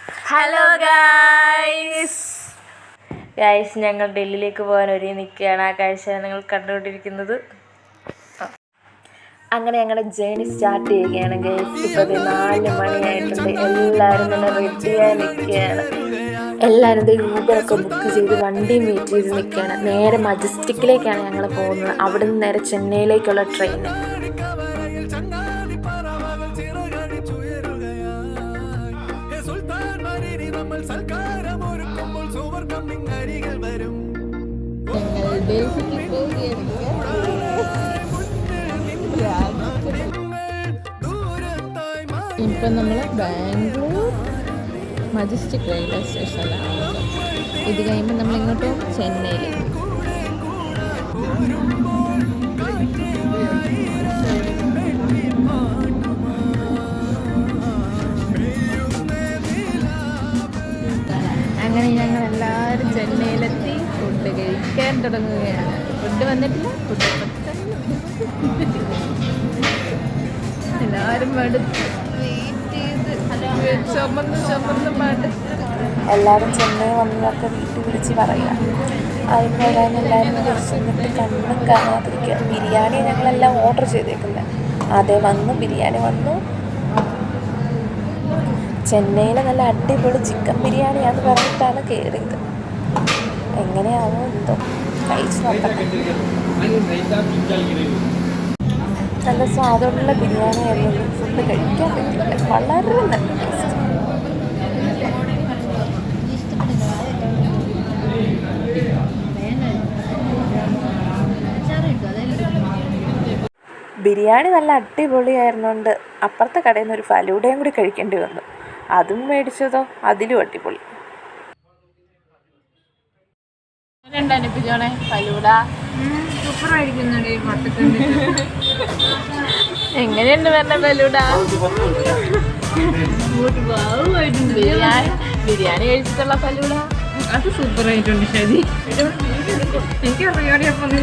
Hello guys, ഞങ്ങൾ ഡൽഹിയിലേക്ക് പോകാൻ ഒരുങ്ങി നിൽക്കുകയാണ്. ആ കാഴ്ചയാണ് നിങ്ങൾ കണ്ടുകൊണ്ടിരിക്കുന്നത്. അങ്ങനെ ഞങ്ങളുടെ ജേണി സ്റ്റാർട്ട് ചെയ്യുകയാണ് ഗൈസ്. ഇപ്പോൾ 4 മണിയായിട്ടുണ്ട്. എല്ലാവരും തന്നെ റെഡിയായി നിൽക്കുകയാണ്. എല്ലാവരും ഊബറൊക്കെ ബുക്ക് ചെയ്ത് വണ്ടിയും വെയിറ്റ് ചെയ്ത് നിൽക്കുകയാണ്. നേരെ മജസ്റ്റിക്കിലേക്കാണ് ഞങ്ങൾ പോകുന്നത്. അവിടെ നിന്ന് നേരെ ചെന്നൈയിലേക്കുള്ള ട്രെയിന്. ഇപ്പം നമ്മൾ ബാംഗ്ലൂർ മജസ്റ്റിക് റെയിൽവേ സ്റ്റേഷനിലാണ്. ഇത് കഴിയുമ്പോൾ നമ്മൾ ഇങ്ങോട്ട് ചെന്നൈയിലേക്ക്. അങ്ങനെ ഞങ്ങൾ എല്ലാവരും ചെന്നൈയിലെത്തി ഫുഡ് കഴിക്കാൻ തുടങ്ങുകയാണ്. ഫുഡ് വന്നിട്ടില്ല, ഫുഡ് എല്ലാവരും മടുത്ത് വെയിറ്റ് ചെയ്ത് ചുമന്ന് മടുത്ത്. എല്ലാവരും ചെന്നൈ വന്നതൊക്കെ വീട്ടിൽ വിളിച്ച് പറയുക. അതിന് വരാൻ എല്ലാവരും വിളിച്ചിട്ട് കണ്ണും കാണാതിരിക്കുക. ബിരിയാണി ഞങ്ങളെല്ലാം ഓർഡർ ചെയ്തേക്കില്ല. അതേ വന്നു, ബിരിയാണി വന്നു. ചെന്നൈയിലെ നല്ല അടിപൊളി ചിക്കൻ ബിരിയാണിയാണെന്ന് പറഞ്ഞിട്ടാണ് കയറിയത്. എങ്ങനെയാണോ എന്തോ കഴിച്ച് നോക്കണം. നല്ല സ്വാദുള്ള ബിരിയാണി ആയിരുന്നു. ഫുഡ് കഴിക്കാൻ പറ്റില്ല, വളരെ നല്ല ടേസ്റ്റ്. ബിരിയാണി നല്ല അടിപൊളിയായിരുന്നുകൊണ്ട് അപ്പുറത്തെ കടയിൽ നിന്ന് ഒരു ഫലൂഡയും കൂടി കഴിക്കേണ്ടി വന്നു. അതും മേടിച്ചതോ അതിലും അടിപൊളി. എങ്ങനെയുണ്ട് പറഞ്ഞ ഫലൂഡ? ബിരിയാണി കഴിച്ചിട്ടുള്ള ഫലൂഡ അത് സൂപ്പറായിട്ടുണ്ട്. ശരി, എനിക്ക് ബിരിയാണി അപ്പം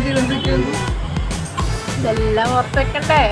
ഇതെല്ലാം ഓർത്തേക്കണ്ടേ?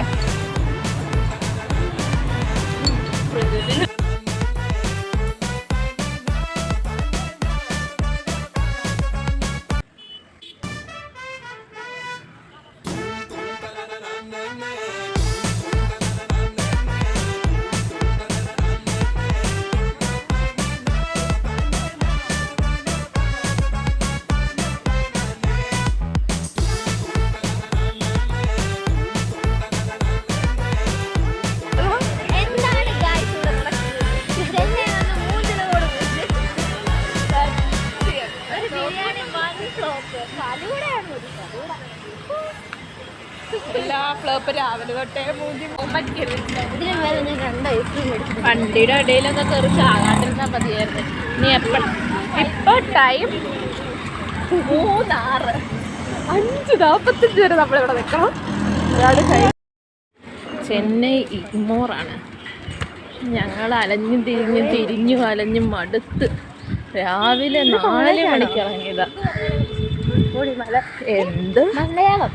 എല്ലാ ഫ്ലോപ്പ് രാവിലെ തൊട്ടേ വണ്ടിയുടെ ഇടയിലൊക്കെ കയറി ചാകാണ്ടിരുന്നാൽ മതിയായിരുന്നു. ഇനി ഇപ്പൊ ടൈം 3:06, 5:45 വരെ നമ്മളിവിടെ നിൽക്കണം. ചെന്നൈ ഇഗ്മോറാണ്. ഞങ്ങൾ അലഞ്ഞും മടുത്ത് രാവിലെ 4 മണിക്ക് ഇറങ്ങിയതാ. എന്ത് മലയാളം?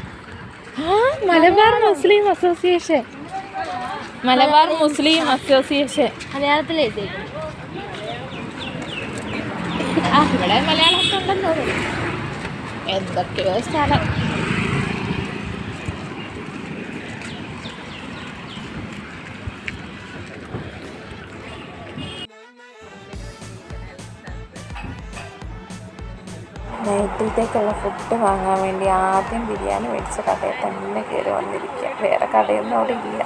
മലബാർ മുസ്ലിം അസോസിയേഷൻ മലയാളത്തിലെഴുതി. ഇവിടെ മലയാളമൊക്കെ ഉണ്ടെന്ന് തോന്നുന്നു. എന്തൊക്കെയോ സ്ഥലം. നൈറ്റിലത്തേക്കുള്ള ഫുഡ് വാങ്ങാൻ വേണ്ടി ആദ്യം ബിരിയാണി മേടിച്ച കടയിൽ തന്നെ കയറി വന്നിരിക്കുക. വേറെ കടയൊന്നും അവിടെ ഇല്ല.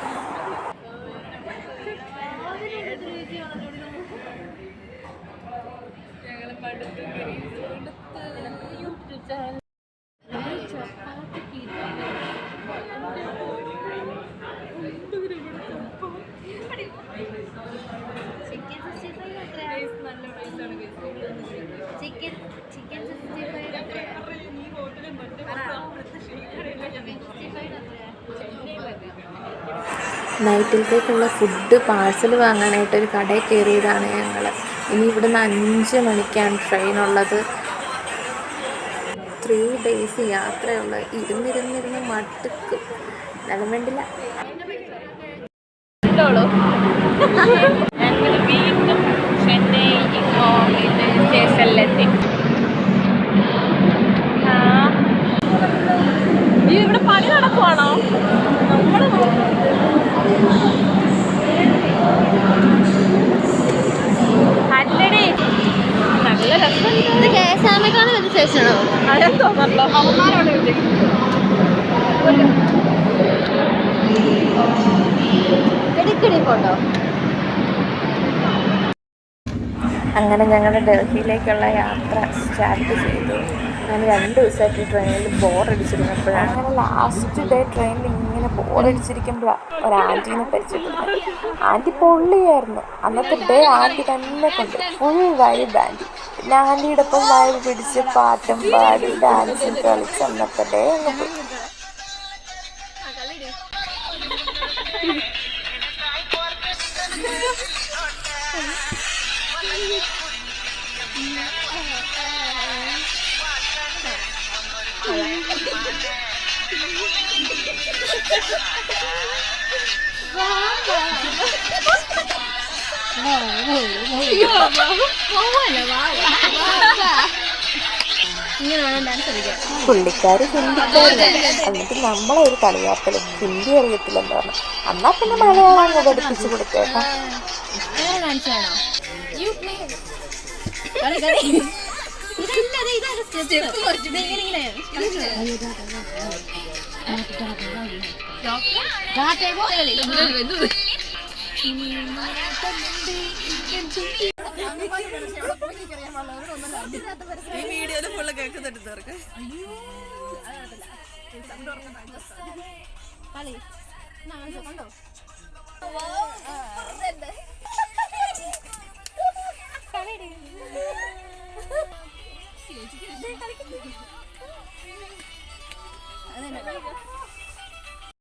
നൈറ്റിലത്തേക്കുള്ള ഫുഡ് പാഴ്സൽ വാങ്ങാനായിട്ടൊരു കടയിൽ കയറിയതാണ് ഞങ്ങൾ. ഇനി ഇവിടുന്ന് 5 മണിക്കാണ് ട്രെയിനുള്ളത്. 3 days യാത്രയുള്ള. ഇരുന്നിരുന്നിരുന്ന് മടുക്കും. എന്നാലും വേണ്ടില്ല. ഞങ്ങൾ വീണ്ടും ചെന്നൈ അമ്മേക്കാണ് വലിയ സ്റ്റേഷനാണോ? അതെന്തോന്നല്ലോ അവന്മാരോട് എടുക്കടി ഫോട്ടോ. അങ്ങനെ ഞങ്ങൾ ഡൽഹിയിലേക്കുള്ള യാത്ര സ്റ്റാർട്ട് ചെയ്തു. ഞാൻ 2 ദിവസമായിട്ട് ട്രെയിനിൽ ബോറടിച്ചിരുന്നപ്പോഴാണ് അങ്ങനെ ലാസ്റ്റ് ഡേ ട്രെയിനിൽ ഇങ്ങനെ ബോറടിച്ചിരിക്കുമ്പോഴാണ് ഒരു ആൻറ്റീനെ പരിചയപ്പെടുന്നത്. ആൻറ്റി പൊള്ളിയായിരുന്നു. അന്നത്തെ ഡേ ആൻറ്റി തന്നെ കൊണ്ട് ഫുൾ വൈബ് ആൻറ്റി. പിന്നെ ആൻറ്റിയുടെ ഒപ്പം വൈബ് പിടിച്ച് പാട്ടും പാടി ഡാൻസും കളിച്ച് അന്നത്തെ ഡേ അങ്ങ് പോയി. പുള്ളിക്കാര് ഹിന്ദിക്കാരില്ല. എന്നിട്ട് നമ്മളെ ഒരു കളിയാക്കലും ഹിന്ദി അറിയത്തില്ലെന്ന് പറഞ്ഞു. എന്നാ പിന്നെ മലയാളം അങ്ങ് പഠിപ്പിച്ചു കൊടുത്തേക്കാം. അതന്നെ